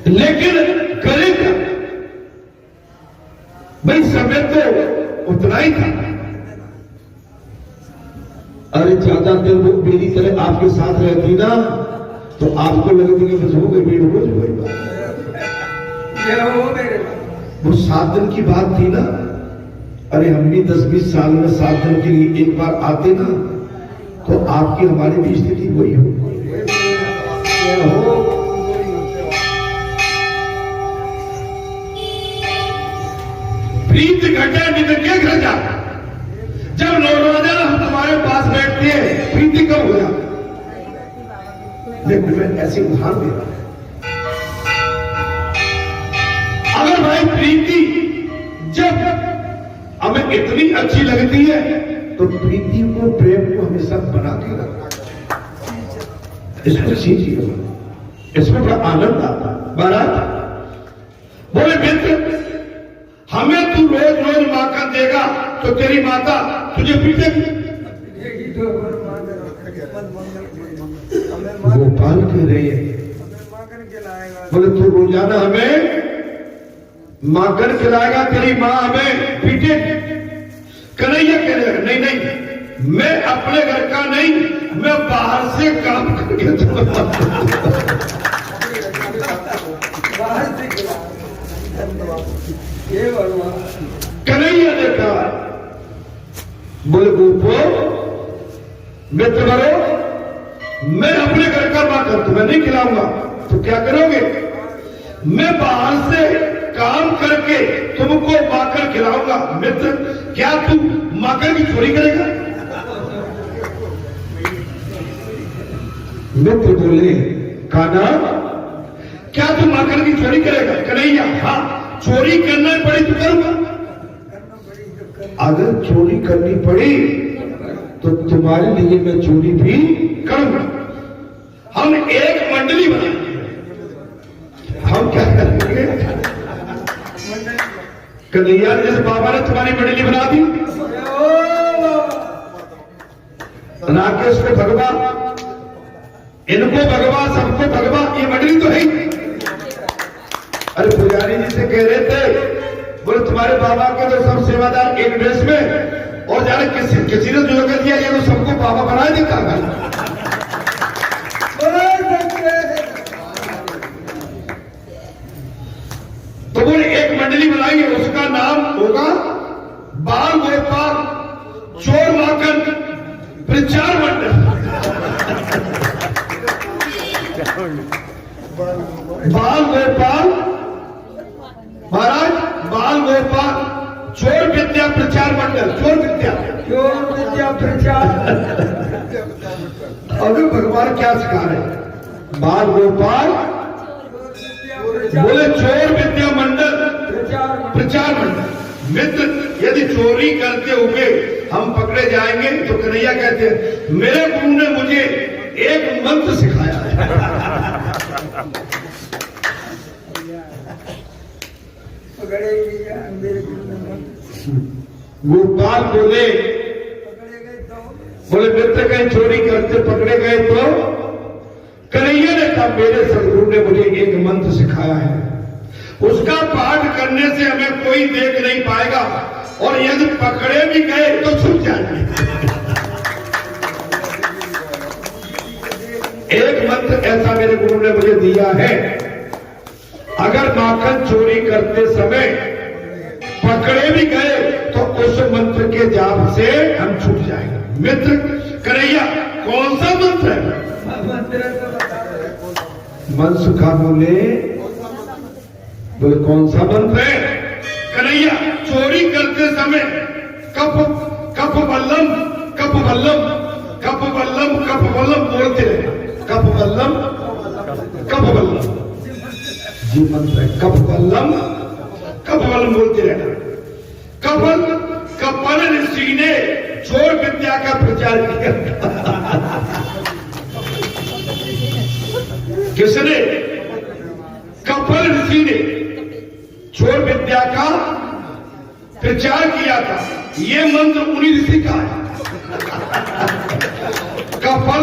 लेकिन करे क्या भाई, समय तो उतना ही था। अरे ज्यादा देर वो मेरी तरह आपके साथ रहती ना तो आपको लगती कि बस हो गई भीड़, रोज वही बात। वो 7 दिन की बात थी ना। अरे हम भी 10-20 साल में 7 दिन के लिए एक बार आते ना तो आपकी हमारी भी स्थिति वही हो। प्रीत घटे निकल के घर जा। जब रोजाना हम तुम्हारे पास बैठते हैं, प्रीति कब हो जाती? मैं ऐसे उदाहरण दे रहा हूं। अगर भाई प्रीति जब हमें इतनी अच्छी लगती है तो प्रीति को, प्रेम को हमेशा बना के रखना, इसमें सीखिए, इसमें बड़ा आनंद आता। महाराज बोले मित्र, हमें तू रोज रोज माखन देगा तो तेरी माता तुझे पीटेगी। गोपाल कह रहे हैं, बोले तू रोजाना हमें माखन खिलाएगा, तेरी माँ हमें पीटेगी। कन्हैया कह रहे नहीं नहीं, मैं अपने घर का नहीं, मैं बाहर से काम करके कन्हैया ने कहा, बोले गोपो मित्र करो, मैं अपने घर का माखन तुम्हें नहीं खिलाऊंगा तो क्या करोगे? मैं बाहर से काम करके तुमको माखन खिलाऊंगा। मित्र, क्या तू माखन की चोरी करेगा? मित्र बोले, कान्हा क्या तू माखन की चोरी करेगा? कन्हैया, हाँ चोरी करना पड़ी तो करूंगा। अगर चोरी करनी पड़ी तो तुम्हारे लिए मैं चोरी भी करूंगा। हम एक मंडली बनाएंगे। हम क्या करेंगे? कन्हैया ने, जैसे बाबा ने तुम्हारी मंडली बना दी, राकेश को भगवा, इनको भगवा, सबको भगवा, ये मंडली तो है ही। अरे पुजारी जी से कह रहे थे, बोले तुम्हारे बाबा के तो सब सेवादार एक ड्रेस में, और जाने किसी ने जो कर दिया, ये तो सबको बाबा बना देता है। तो बोले एक मंडली बनाएंगे, उसका नाम होगा बाल गोपाल चोर माखन प्रचार मंडल। बाल गोपाल महाराज, बाल गोपाल चोर विद्या प्रचार मंडल। चोर विद्या प्रचार। अभी भगवान क्या सिखा रहे? बाल गोपाल बोले चोर विद्या मंडल प्रचार मंडल। मित्र, यदि चोरी करते हुए हम पकड़े जाएंगे तो कन्हैया कहते हैं, मेरे गुरु ने मुझे एक मंत्र सिखाया है। गोपाल बोले मित्र कहीं चोरी करते पकड़े गए तो कन्हैया ने कहा, मेरे सदगुरु ने मुझे एक मंत्र सिखाया है, उसका पाठ करने से हमें कोई देख नहीं पाएगा, और यदि पकड़े भी गए तो छुप जाएंगे। एक मंत्र ऐसा मेरे गुरु ने मुझे दिया है, अगर माखन चोरी करते समय पकड़े भी गए तो उस मंत्र के जाप से हम छूट जाएंगे। मित्र कन्हैया, कौन सा मंत्र है? मन सुखा बोले कौन सा मंत्र है? कन्हैया, चोरी करते समय कप कप बल्लम कप बल्लम कप बल्लम कप बल्लम बोलते रहे। कप बल्लम कप बल्लम, जी मंत्र है। कप बल्लम बोलते रहना। कपल ऋषि ने चोर विद्या का प्रचार किया। किसने? कपल ऋषि ने चोर विद्या का प्रचार किया था। ये मंत्र उन्हीं ऋषि का है। कपल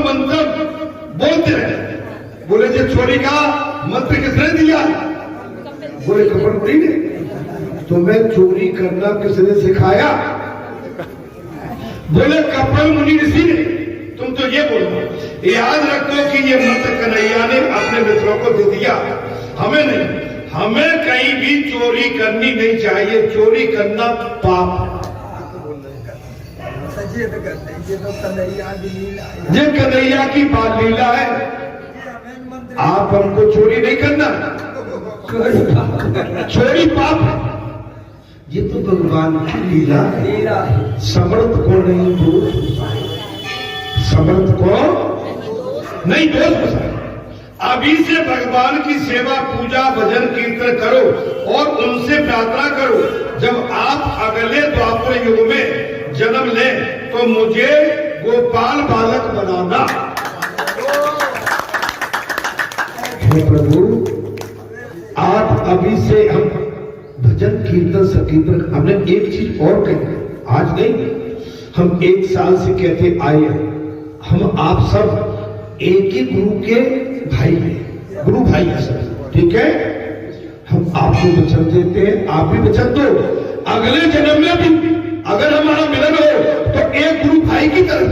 मंत्र बोल चोरी का मंत्र किसने दिया? बोले कपड़ मुनि ने। तुम्हें चोरी करना किसने सिखाया? बोले कपड़ मुनि ऋषि ने। तुम तो ये बोलो, याद रखो कि ये मंत्र कन्हैया ने अपने मित्रों को दे दिया, हमें नहीं। हमें कहीं भी चोरी करनी नहीं चाहिए, चोरी करना पाप है। ये कन्हैया की बाल लीला है। आप हमको चोरी नहीं करना, चोरी पाप है। ये तो भगवान की लीला है। समर्थ को नहीं दोष, समर्थ को नहीं दोष बसाए। अभी से भगवान की सेवा, पूजा, भजन, कीर्तन करो और उनसे प्रार्थना करो। जब आप अगले द्वापर युग में जन्म लें तो मुझे गोपाल बालक बनाना। हे प्रभु, आप अभी से हम भजन, कीर्तन, संकीर्तन, हमने एक चीज और कही, आज नहीं, हम 1 साल से कहते आए, हम आप सब एक ही गुरु के भाई हैं, गुरु भाई हैं सब, ठीक है? हम आपको वचन देते हैं, आप भी वचन दो। अगले जन्म में भी अगर हमारा मिलन हो तो एक गुरु भाई की तरह,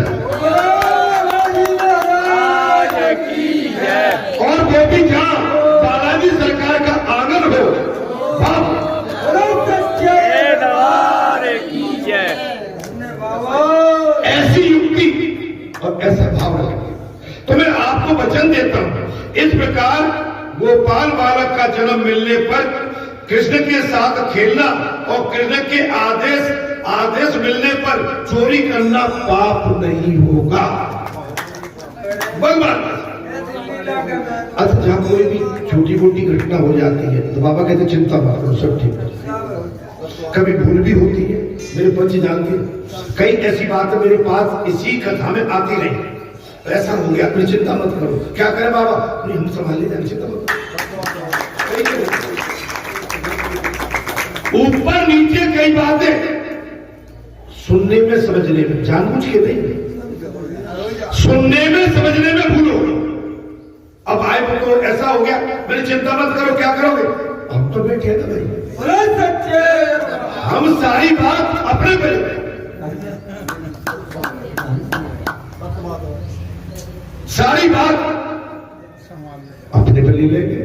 और वो भी जहां बालाजी सरकार का आंगन हो। ऐसी युक्ति और ऐसा भाव रखें तो मैं आपको वचन देता हूं। इस प्रकार गोपाल बालक का जन्म मिलने पर कृष्ण के साथ खेलना और कृष्ण के आदेश मिलने पर चोरी करना पाप नहीं होगा। भगवान अच्छा, जहां कोई भी छोटी मोटी घटना हो जाती है तो बाबा कहते चिंता मत करो, सब ठीक है। कभी भूल भी होती है, मेरे पंची जानते हैं, कई ऐसी बातें मेरे पास इसी कथा में आती रही, ऐसा हो गया, अपनी चिंता मत करो। क्या करें बाबा? नहीं, हम संभाल ले जाएंगे, चिंता मत करो। ऊपर नीचे कई बातें सुनने में, समझने में, जानबूझ के नहीं, सुनने में, समझने में भूल हो। अब आए तो ऐसा हो गया, मेरी चिंता मत करो, क्या करोगे? हम तो बैठे थे भाई, हम सारी बात अपने पे, सारी बात अपने पे ले लेंगे।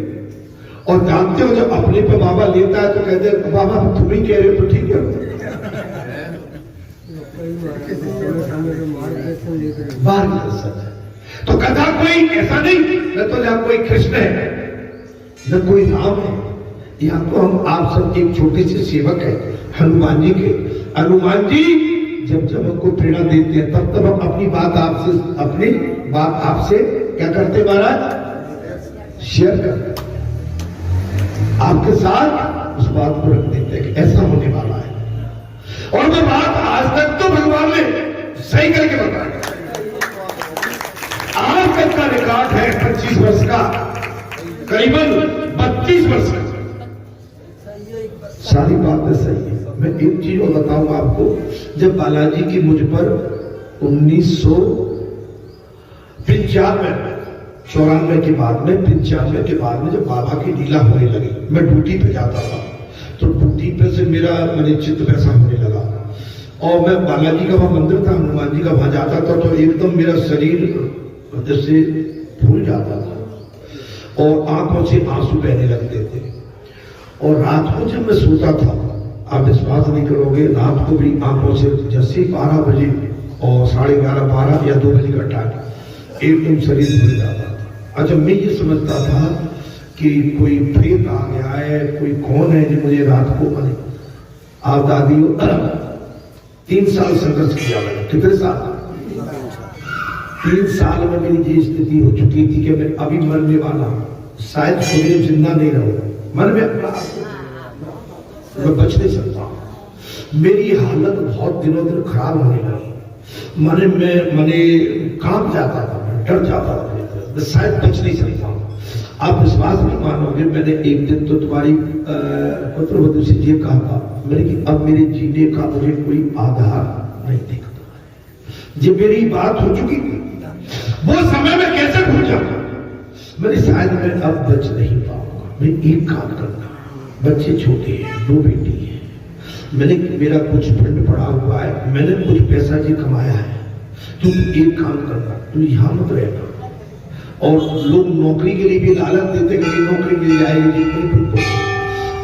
और जानते हो जब अपने पे बाबा लेता है तो कहते हैं बाबा तुम ही कह रहे हो तो ठीक है। मार्गदर्शन है तो कथा कोई ऐसा नहीं, न तो जहां कोई कृष्ण है न कोई राम है, यहाँ तो हम आप सब एक छोटे से सेवक है हनुमान जी के। हनुमान जी जब हमको प्रेरणा देते हैं तब हम अपनी बात आपसे क्या करते महाराज? शेयर करते, आपके साथ उस बात को रख देते हैं कि ऐसा होने वाला है। और वो बात आज तक तो भगवान ने सही करके बताया। आज तक का रिकॉर्ड है 25 वर्ष का, करीबन 32 वर्ष का, सारी बातें सही है। मैं एक चीज और बताऊंगा आपको, जब बालाजी की मुझ पर 1995 के बाद में 95 के बाद में जब बाबा की लीला होने लगी, मैं ड्यूटी पे जाता था तो ड्यूटी पे से मेरा चित्त वैसा होने लगा। और मैं बालाजी का वहां मंदिर था, हनुमान जी का वहां जाता था तो एकदम मेरा शरीर जैसे फूल जाता था और आंखों से आंसू बहने लगते थे। और रात को जब मैं सोता था, आप विश्वास नहीं करोगे, रात को भी आंखों से जैसे 12 बजे और 11:30, 12 या 2 बजे का टाइम एकदम शरीर भूल जाता था। अच्छा, मैं ये समझता था कि कोई प्रेत आ गया है, कोई कौन है जो मुझे रात को आप दादी 3 साल संघर्ष किया मैंने। कितने साल? 3 साल में मेरी ये स्थिति हो चुकी थी कि मैं अभी मरने वाला हूं, शायद सुबह जिंदा नहीं रहूंगा, मन में मैं बच नहीं सकता। मेरी हालत बहुत दिनों दिन खराब होने लगी, मने कांप जाता था, डर जाता था, मैं शायद बच नहीं सकता। आप विश्वास नहीं मानोगे, मैंने एक दिन तो तुम्हारी पुत्रवधू से ये कहा था मैंने कि अब मेरे जीने का मुझे कोई आधार नहीं दिखता। ये मेरी बात हो चुकी थी, वो समय में कैसे भूल जाऊं? मैंने शायद मैं अब बच नहीं पाऊंगा। मैं एक काम करना, बच्चे छोटे हैं, 2 बेटी है, मैंने मेरा कुछ फंड पड़ा हुआ है, मैंने कुछ पैसा जी कमाया है, तुम एक काम करना, तुम यहाँ मत रहना। और लोग नौकरी के लिए भी लालच देते कि नौकरी मिल जाएगी जी, नहीं,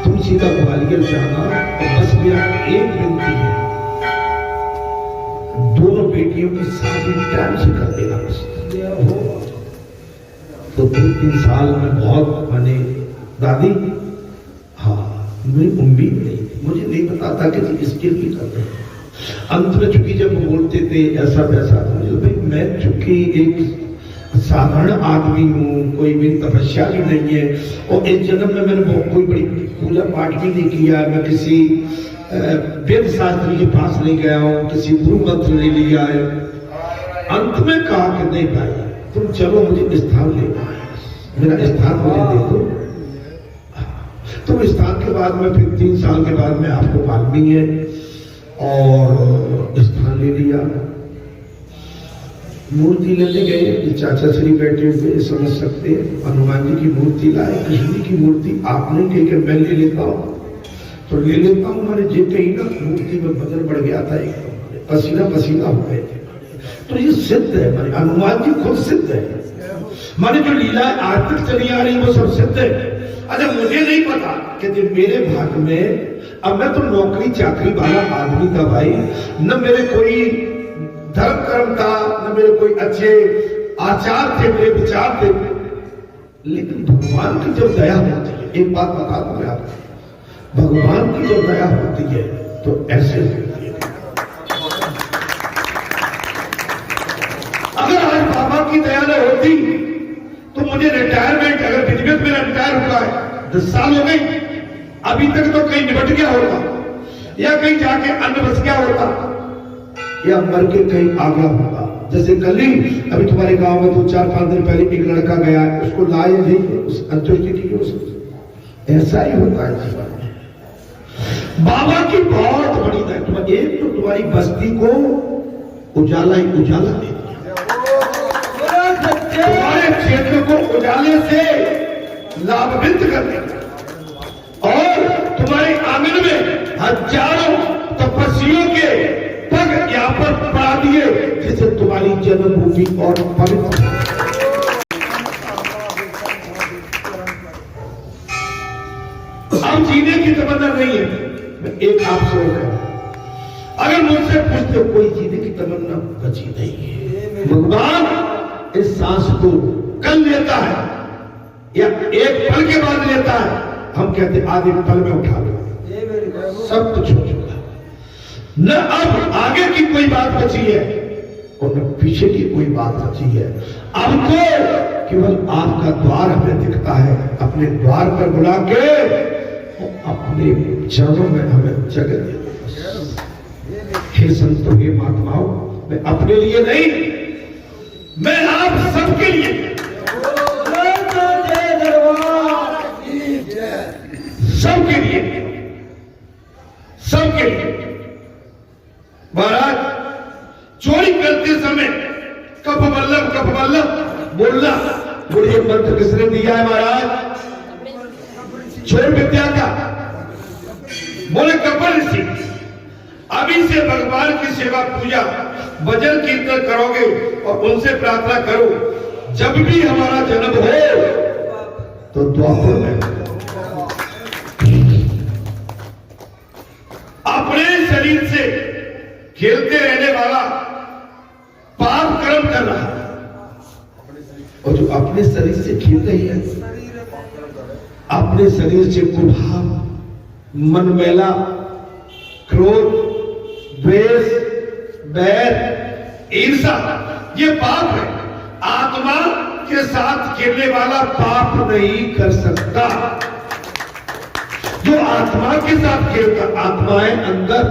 तुम सीधा ग्वालियर जाना। और बस मेरा एक विनती है, दोनों बेटियों की शादी टाइम से कर देना। बस तो 2-3 साल में बहुत मैंने दादी, हाँ मुझे उम्मीद नहीं थी, मुझे नहीं पता था कि इसके लिए कर रहे हैं। अंत में चूंकि जब बोलते थे ऐसा वैसा, मुझे भाई मैं चूंकि एक साधारण आदमी हूँ, कोई मेरी तपस्या भी नहीं है, और इस जन्म में मैंने कोई बड़ी पूजा पाठ भी नहीं किया, मैं किसी वेद शास्त्री के पास नहीं गया हूँ, किसी गुरु मंत्र नहीं लिया है। अंत में कहा कि नहीं भाई तुम चलो, मुझे स्थान लेना है, मेरा स्थान मुझे दे दो। तो स्थान के बाद में फिर 3 साल के बाद में आपको मालूम है, और स्थान ले लिया। मूर्ति लेने गए, चाचा श्री बैठे हुए, समझ सकते हैं, हनुमान जी की मूर्ति लाए, कृष्ण जी की मूर्ति आपने कही कि मैं ले लेता हूँ, तो ले लेता हूँ। मैंने जे कही ना, मूर्ति में वजन बढ़ गया था, एकदम पसीना पसीना हो गए थे। तो ये सिद्ध है, माने हनुमान जी खुद सिद्ध है, माने जो लीला आज तक चली आ रही वो सब सिद्ध है। अच्छा मुझे नहीं पता कि मेरे भाग में, अब मैं तो नौकरी चाकरी वाला आदमी था भाई, न मेरे कोई धर्म कर्म था, न मेरे कोई अच्छे आचार थे, मेरे विचार थे, लेकिन भगवान की जब दया होती है, एक बात बता दूं मैं आपको, भगवान की जब दया होती है तो ऐसे होती है। अगर आज बाबा की दया न होती तो मुझे रिटायरमेंट, अगर बिजनेस मेरा रिटायर हुआ है 10 साल हो गई, अभी तक तो कहीं निपट गया होता, या कहीं जाके अन्न बस गया होता, या मर के कहीं आ गया होगा। जैसे कल ही अभी तुम्हारे गांव में 2-4-5 दिन पहले एक लड़का गया, उसको लाए नहीं, उस अंत्येष्टि की उसको। ऐसा ही होता है जीवन में। बाबा की बहुत बड़ी दया, एक तो तुम्हारी बस्ती को उजाला ही उजाला दे दिया, तुम्हारे क्षेत्र को उजाले से लाभान्वित कर दिया, और तुम्हारे आंगन में हजारों तपस्वियों के पग यहाँ पर पड़ा दिए, जिससे तुम्हारी जन्मभूमि और पवित्र। अब जीने की तमन्ना नहीं है। मैं एक आपसे हो गया, अगर मुझसे पूछते कोई जीने की तमन्ना बची नहीं है, भगवान इस सांस को कल लेता है या एक पल के बाद लेता है, हम कहते आधे पल में उठा लो, सब कुछ हो चुका, न अब आगे की कोई बात बची है और न पीछे की कोई बात बची है। अब तो केवल आपका द्वार हमें दिखता है, अपने द्वार पर बुला के अपने चरणों में हमें जगह दे दो। हे संतों, हे महात्माओं, मैं अपने लिए नहीं, मैं आप सबके लिए, सबके लिए, सबके लिए। महाराज चोरी करते समय कप वल्लभ बोलना, बोलिए मंत्र किसने दिया है महाराज? चोर विद्या का, बोले कपिल ऋषि। अभी से भगवान की सेवा पूजा भजन कीर्तन करोगे और उनसे प्रार्थना करो, जब भी हमारा जन्म हो तो द्वापर में अपने शरीर से खेलते रहने वाला पाप कर्म कर रहा है, और जो अपने शरीर से खेल रही है, अपने शरीर से कुभाव, मन मैला, क्रोध, द्वेष, बैर, ईर्षा, ये पाप है। आत्मा के साथ खेलने वाला पाप नहीं कर सकता। जो आत्मा के साथ खेलता, आत्माएं अंदर,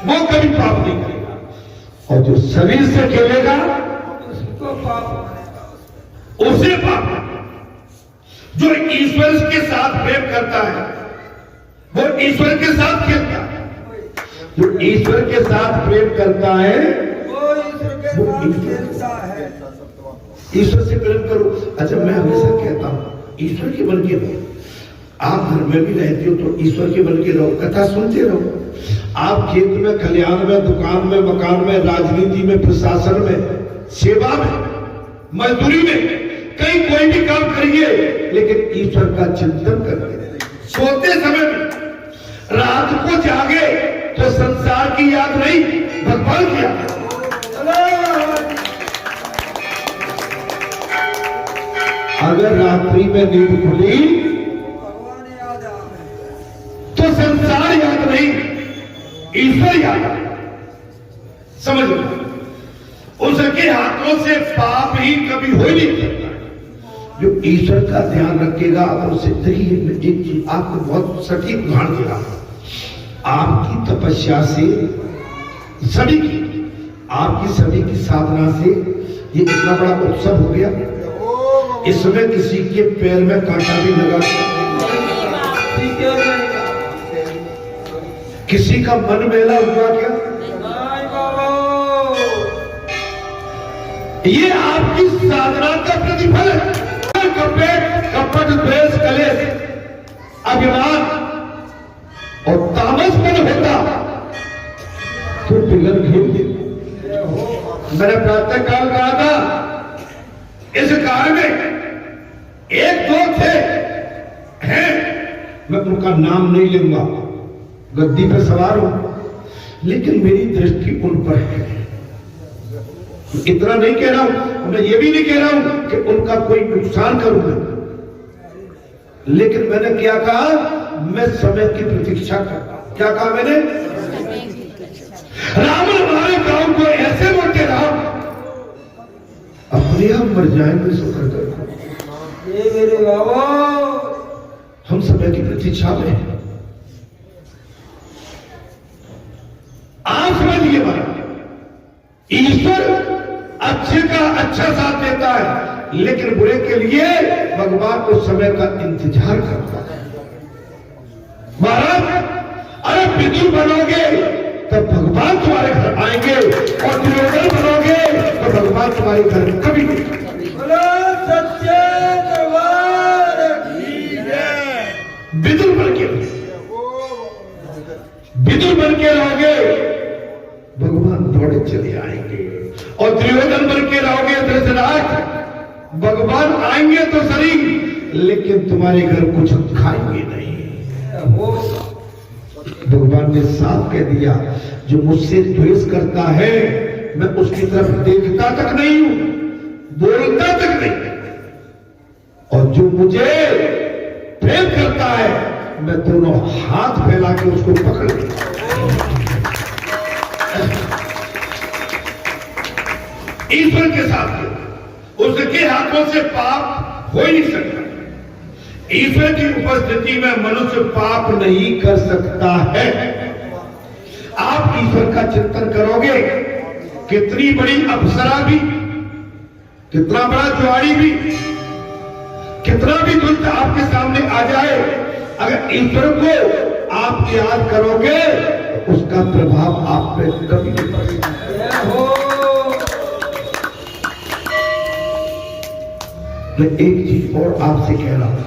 वो कभी पाप नहीं करेगा, और जो शरीर से खेलेगा उसे पाप। जो ईश्वर के साथ प्रेम करता है वो ईश्वर के साथ खेलता है, जो ईश्वर के साथ प्रेम करता है वो ईश्वर के साथ खेलता है। ईश्वर से प्रेम करो। अच्छा, मैं हमेशा कहता हूँ ईश्वर के बन के रहो। आप घर में भी रहते हो तो ईश्वर के बन के रहो, कथा सुनते रहो। आप खेत में, खलिहान में, दुकान में, मकान में, राजनीति में, प्रशासन में, सेवा में, मजदूरी में, कहीं कोई भी काम करिए, लेकिन ईश्वर का चिंतन करके सोते समय भी रात को जागे तो संसार की याद नहीं, भगवान की याद। अगर रात्रि में नींद खुली तो संसार याद नहीं, ईश्वर याद। समझ लो, उसके हाथों से पाप ही कभी हो ही नहीं सकता। जो ईश्वर का ध्यान रखेगा तो सिद्ध ही। एक चीज आपको बहुत सटीक उदाहरण दे रहा हूं। आपकी तपस्या से सभी की, आपकी सभी की साधना से ये इतना बड़ा उत्सव हो गया। इसमें किसी के पैर में कांटा भी लगा, किसी का मन मेला हुआ क्या? ये आपकी साधना का प्रतिफल है। कपट, द्वेष, कलेश, अभिमान और तामसपन होता तो पिलर घेर दे। मैंने प्रातः काल कहा था, इस कार में एक दो थे हैं, मैं उनका नाम नहीं लूंगा, गद्दी पर सवार हूं, लेकिन मेरी दृष्टि उन पर है। इतना नहीं कह रहा हूं, मैं ये भी नहीं कह रहा हूं कि उनका कोई नुकसान करूंगा, लेकिन मैंने क्या कहा, मैं समय की प्रतीक्षा करता। क्या कहा मैंने? राम हमारे गांव को ऐसे मोटे राम अपने आप मर जाएंगे, शुक्र करो। ये मेरे बाबा, हम समय की प्रतीक्षा में हैं। आप समझिए बात, ईश्वर अच्छे का अच्छा साथ देता है, लेकिन बुरे के लिए भगवान उस समय का इंतजार करता है। महाराज, अरे विदुर बनोगे तब भगवान तुम्हारे घर आएंगे, और दुर्योधन बनोगे तो भगवान तुम्हारे घर कभी नहीं। विदुर बन के रहोगे, भगवान दौड़े चले आएंगे, और दुर्योधन बन के रहोगे धृतराष्ट्र, भगवान आएंगे तो सही, लेकिन तुम्हारे घर कुछ खाएंगे नहीं। भगवान ने साफ कह दिया, जो मुझसे द्वेष करता है मैं उसकी तरफ देखता तक नहीं हूं, बोलता तक नहीं, और जो मुझे प्रेम करता है मैं दोनों हाथ फैला के उसको पकड़ लेता। ईश्वर के साथ उसके हाथों से पाप हो ही नहीं सकता। ईश्वर की उपस्थिति में मनुष्य पाप नहीं कर सकता है। आप ईश्वर का चिंतन करोगे, कितनी बड़ी अप्सरा भी, कितना बड़ा जुआरी भी, कितना भी दुष्ट आपके सामने आ जाए, अगर ईश्वर को आप याद करोगे तो उसका प्रभाव आप पे कभी नहीं पड़ेगा। मैं एक चीज और आपसे कह रहा हूं,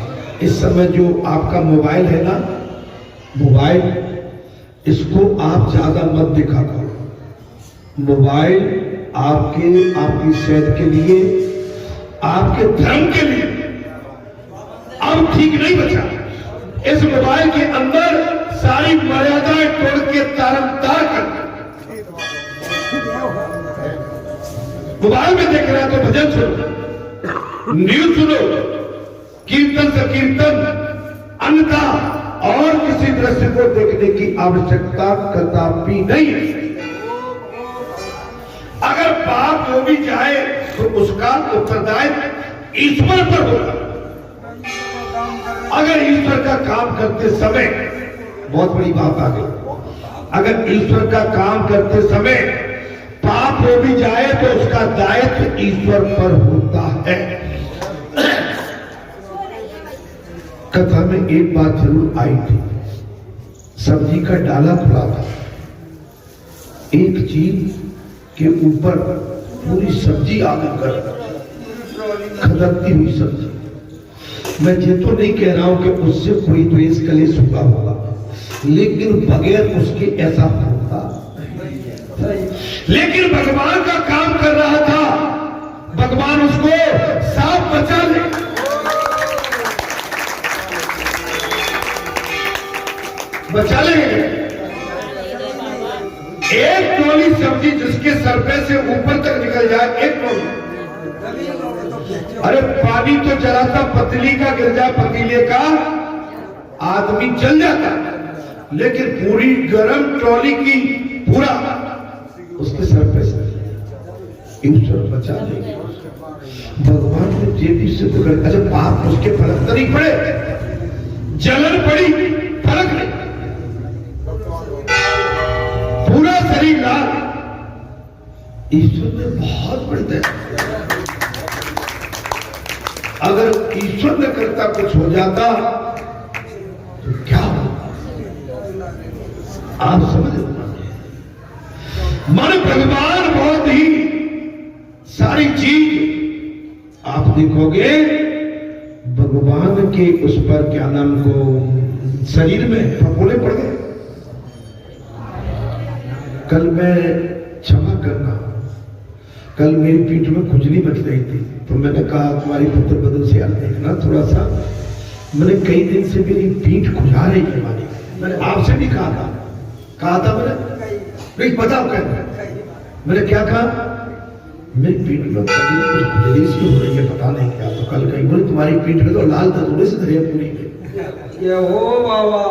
इस समय जो आपका मोबाइल है ना, मोबाइल, इसको आप ज्यादा मत देखा करो। मोबाइल आपकी सेहत के लिए, आपके धर्म के लिए अब ठीक नहीं बचा। इस मोबाइल के अंदर सारी मर्यादाएं तोड़ के तारमतार कर, मोबाइल में देख रहे हैं तो भजन सुनो, न्यूज सुनो, कीर्तन से कीर्तन, अन्यथा और किसी दृश्य को देखने की आवश्यकता कदापि नहीं। अगर पाप हो भी जाए तो उसका उत्तरदायित्व ईश्वर पर होगा। अगर ईश्वर का काम करते समय, बहुत बड़ी बात आ गई, अगर ईश्वर का काम करते समय पाप हो भी जाए तो उसका दायित्व ईश्वर पर होता है। कथा में एक बात जरूर आई थी, सब्जी का डाला खुला था, एक चीज के ऊपर पूरी सब्जी आकर खदकती हुई सब्जी। मैं ये तो नहीं कह रहा हूं कि उससे कोई द्वेष कलेश हुआ होगा, लेकिन बगैर उसके ऐसा होता। लेकिन भगवान का काम कर रहा था, भगवान उसको साफ बचा ले। बचा लेंगे। एक ट्रॉली सब्जी जिसके सरपे से ऊपर तक निकल जाए, एक ट्रॉली। अरे पानी तो जरा सा पतली का गिर जाए पतीले का, आदमी जल जाता, लेकिन पूरी गर्म ट्रॉली की पूरा उसके सर पे से ईश्वर बचा लेंगे। भगवान ने देवी से तो कर, अच्छा पाप उसके फर्क तो नहीं पड़े, जलन पड़ी, फर्क नहीं, पूरा शरीर लाल। ईश्वर ने बहुत बड़ी दया। अगर ईश्वर न करता कुछ हो जाता तो क्या होता, आप समझ लो। मन भगवान बहुत ही सारी चीज आप देखोगे भगवान के उस पर क्या नाम को शरीर में फफोले पड़ गए। कल मैं क्षमा करना, कल मेरी पीठ में खुजली मच रही थी, तो मैंने कहा तुम्हारी पुत्र बदल से यार देखना थोड़ा सा, मैंने कई दिन से मेरी पीठ खुजा रही है वाली, मैंने आपसे भी कहा था मैंने बताओ क्या, मैंने क्या कहा, मेरी पीठ में कुछ खुजली सी हो रही है, पता नहीं क्या। तो कल कहीं बोले तुम्हारी पीठ में तो लाल तंदूरे से धरे पूरी में, ये हो बाबा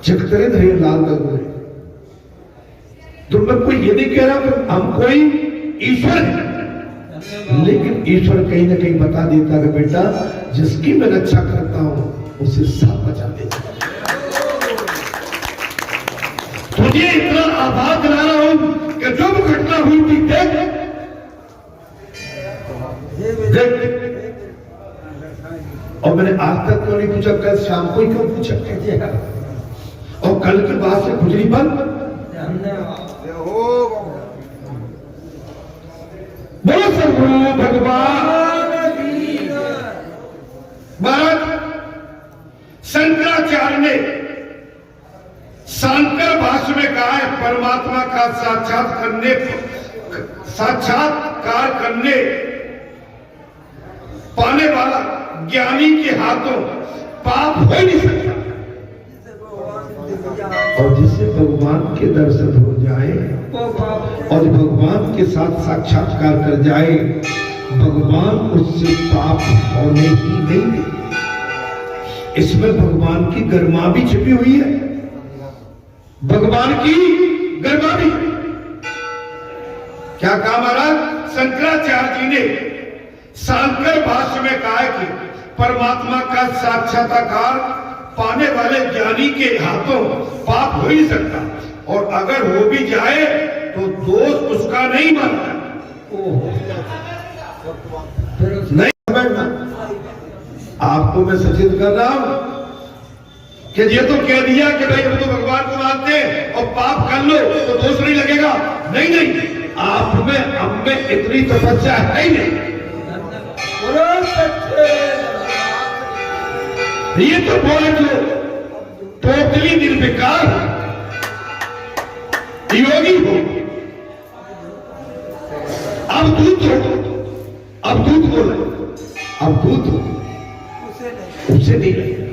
चकतरे धरे लाल तंदूरे। तो मैं कोई ये नहीं कह रहा कि हम कोई ईश्वर है, लेकिन ईश्वर कहीं ना कहीं बता देता है बेटा जिसकी मैं रक्षा करता हूं उसे सब बचा देता। तुझे इतना आभार दिला रहा हूं कि जो घटना हुई थी देख देख, और मैंने आज तक तो नहीं पूछा, कल शाम को ही क्यों पूछा, और कल के बाद से खुजली बंद। बोलो सदगुरु भगवान महाराज शंकराचार्य ने शांकर भाष्य में कहा है, परमात्मा का साक्षात्कार करने पाने वाला ज्ञानी के हाथों पाप हो नहीं सकता, और जिससे भगवान के दर्शन हो जाए और भगवान के साथ साक्षात्कार कर जाए, भगवान उससे पाप होने ही नहीं दे। इसमें भगवान की गरिमा भी छिपी हुई है, भगवान की गरिमा भी। क्या कहा महाराज शंकराचार्य जी ने शांकर भाष्य में कहा है कि परमात्मा का साक्षात्कार पाने वाले ज्ञानी के हाथों पाप हो ही सकता, और अगर हो भी जाए तो दोष उसका नहीं मानता। नहीं समझना, आपको मैं सचेत कर रहा हूं कि ये तो कह दिया कि भाई हम तो भगवान को मानते हैं और पाप कर लो तो दोष नहीं लगेगा। नहीं नहीं, आप में हम में इतनी तपस्या है ही नहीं। ये तो बोले जो टोटली निर्विकार योगी हो, अवधूत हो, अवधूत बोले अवधूत हो, उससे नहीं लगेगा।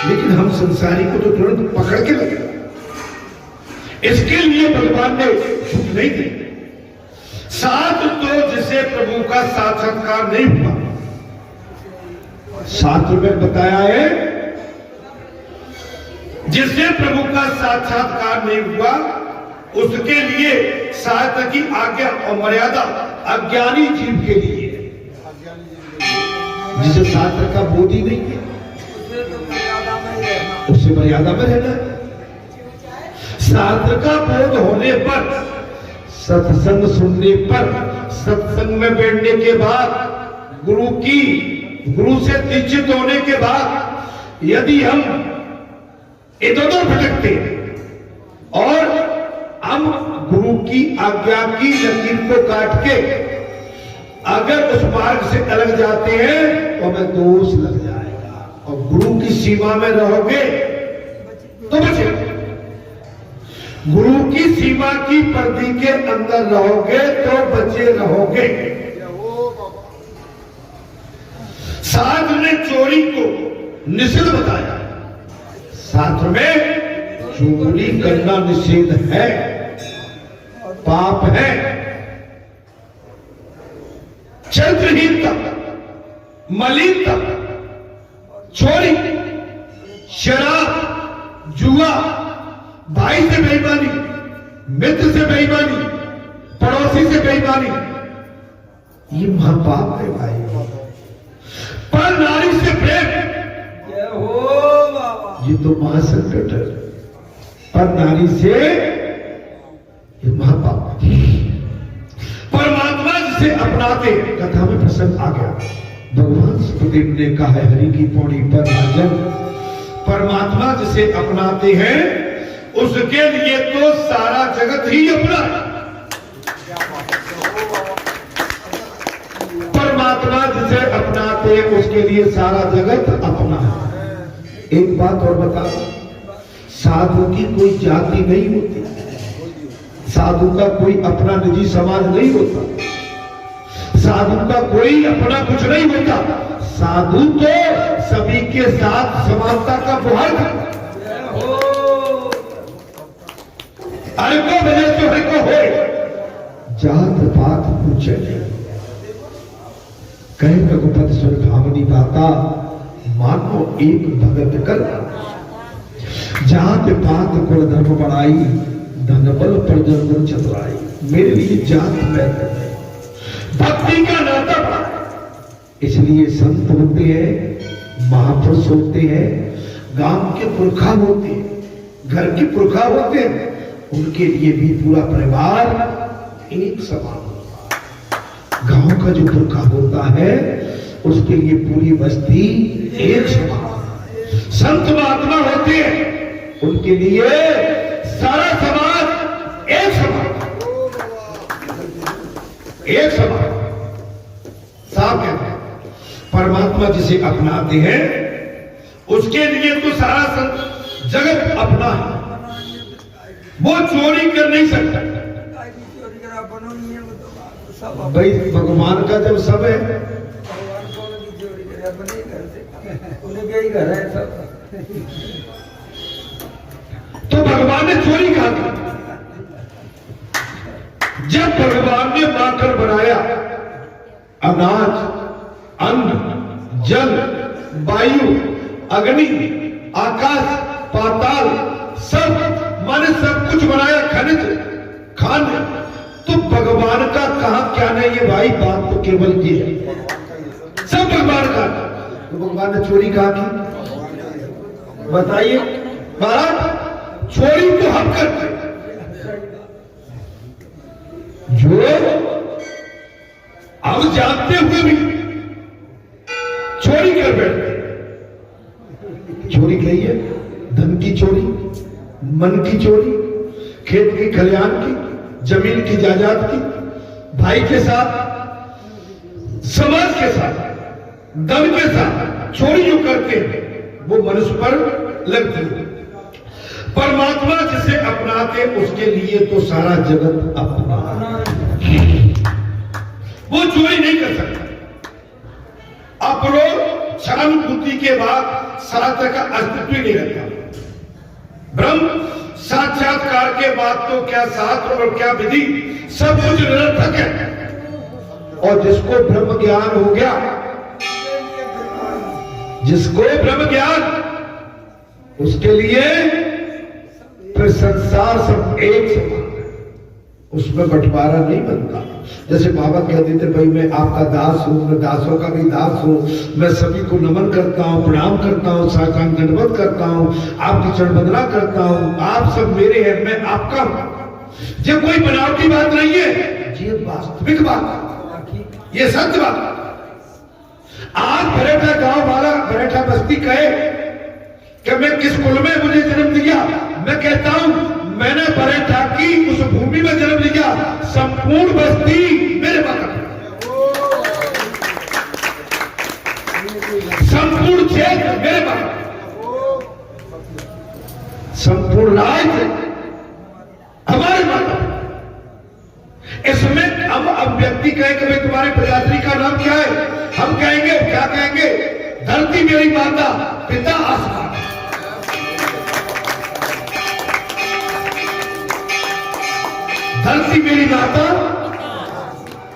लेकिन हम संसारी को तो तुरंत पकड़ के लगेगा। इसके लिए भगवान ने छूट नहीं दी। साथ तो जिसे प्रभु का साक्षात्कार नहीं हुआ, शास्त्र में बताया है जिससे प्रभु का साक्षात्कार नहीं हुआ उसके लिए सहायता की आज्ञा और मर्यादा अज्ञानी जीव के लिए, जिसे शास्त्र का बोध ही नहीं है उससे मर्यादा में रहना। शास्त्र का बोध होने पर, सत्संग सुनने पर, सत्संग में बैठने के बाद, गुरु से दीक्षित होने के बाद यदि हम इधर उधर भटकते और हम गुरु की आज्ञा की लकीर को काट के अगर उस मार्ग से अलग जाते हैं तो हमें दोष लग जाएगा, और गुरु की सीमा में रहोगे तो बचे। गुरु की सीमा की परिधि के अंदर रहोगे तो बचे रहोगे। शास्त्र ने चोरी को निषेध बताया, शास्त्र में चोरी करना निषेध है, पाप है। चरित्रहीनता, मलिनता, चोरी, शराब, जुआ, भाई से बेईमानी, मित्र से बेईमानी, पड़ोसी से बेईमानी, ये महापाप है भाई। पर नारी से प्रेम, ये तो महासंकट है। पर नारी से ये महापाप। परमात्मा जिसे अपनाते, कथा में प्रसंग आ गया, भगवान सुखदेव ने कहा है हरि की पौड़ी पर राजन, परमात्मा जिसे अपनाते हैं उसके लिए तो सारा जगत ही अपना है। परमात्मा जिसे अपनाते हैं उसके लिए सारा जगत अपना है। एक बात और बता दो, साधु की कोई जाति नहीं होती, साधु का कोई अपना निजी समाज नहीं होता, साधु का कोई अपना कुछ नहीं होता। साधु तो सभी के साथ समानता का बुहार करता। अरे को बजे तो हर को हो, जात पात पूछे कहे रघुपति सुर भावनी बाता, मानो एक भगत कर। जात पात कुल धर्म बढ़ाई, धन बल पर जन चतुराई। मेरे लिए जात में भक्ति का नाता बड़ा, इसलिए संत होते हैं, महापुरुष होते हैं, गांव के पुरखा होते हैं, घर के पुरखा होते हैं, उनके लिए भी पूरा परिवार एक समान होता है। गांव का जो पुरखा होता है उसके लिए पूरी बस्ती एक समान। संत महात्मा होते हैं, उनके लिए सारा समाज एक समान, एक समान। साफ कहते हैं परमात्मा जिसे अपनाते हैं उसके लिए तो सारा जगत अपना है। वो चोरी कर नहीं सकता भाई, भगवान का जब सब है, तो भगवान ने चोरी कहा था। जब भगवान ने माकर बनाया, अनाज, अन्न, जल, वायु, अग्नि, आकाश, पाताल, सब माने सब कुछ बनाया, खनिज, खाद्य, तो भगवान का कहा क्या नहीं है भाई, बात तो केवल ये है, सब भगवान का। तो भगवान ने चोरी कहा की? बताइए महाराज, चोरी तो हम करते, जो अब जानते हुए भी चोरी कर बैठते। चोरी कही है, धन की चोरी, मन की चोरी, खेत की खलिहान की, जमीन की जायदाद की, भाई के साथ, समाज के साथ, दम के साथ चोरी जो करते हैं वो मनुष्य पर लगती है। परमात्मा जिसे अपनाते उसके लिए तो सारा जगत अपना, वो चोरी नहीं कर सकता। अपरोध सहानुभूति के बाद शास्त्र का अस्तित्व नहीं रहता। ब्रह्म साक्षात्कार के बाद तो क्या शास्त्र और क्या विधि, सब कुछ निरर्थक है। और जिसको ब्रह्म ज्ञान हो गया, जिसको ब्रह्म ज्ञान, उसके लिए फिर संसार सब एक समान है, उसमें बंटवारा नहीं बनता। जैसे बाबा कहते थे भाई मैं आपका दास हूं, मैं दासों का भी दास हूं, मैं सभी को नमन करता हूं, प्रणाम करता हूं, साष्टांग दंडवत करता हूं, आपकी चरणवंदना करता हूं, आप सब मेरे हैं, मैं आपका हूं। ये कोई बनावटी बात नहीं है, ये वास्तविक बात, ये सत्य बात। आज बरेठा गांव वाला, बरेठा बस्ती कहे कि मैं किस कुल में मुझे जन्म दिया, मैं कहता हूं मैंने बड़े ठाकी उस भूमि में जन्म लिया, संपूर्ण बस्ती मेरे माता पिता, संपूर्ण क्षेत्र मेरे माता, संपूर्ण राज्य हमारे माता। इसमें अब व्यक्ति कहे कि भाई तुम्हारे प्रजाति का नाम क्या है, हम कहेंगे क्या कहेंगे, धरती मेरी माता, पिता आसमान। धरती मेरी माता,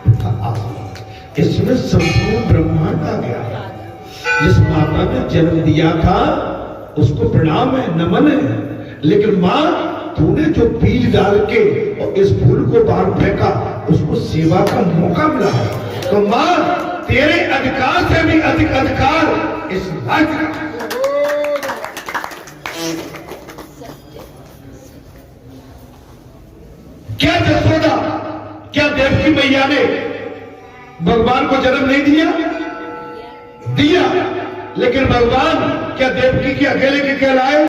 पिता आसमान। इसमें संपूर्ण ब्रह्मांड आ गया। जिस माता ने जन्म दिया था उसको प्रणाम है, नमन है, लेकिन मां तूने जो बीज डाल के और इस फूल को बाहर फेंका, उसको सेवा का मौका मिला है। तो मां तेरे अधिकार से भी अधिक अधिकार इस राज्य का। क्या जसोदा, क्या देवकी मैया ने भगवान को जन्म नहीं दिया? दिया, लेकिन भगवान क्या देवकी के अकेले के कहलाए?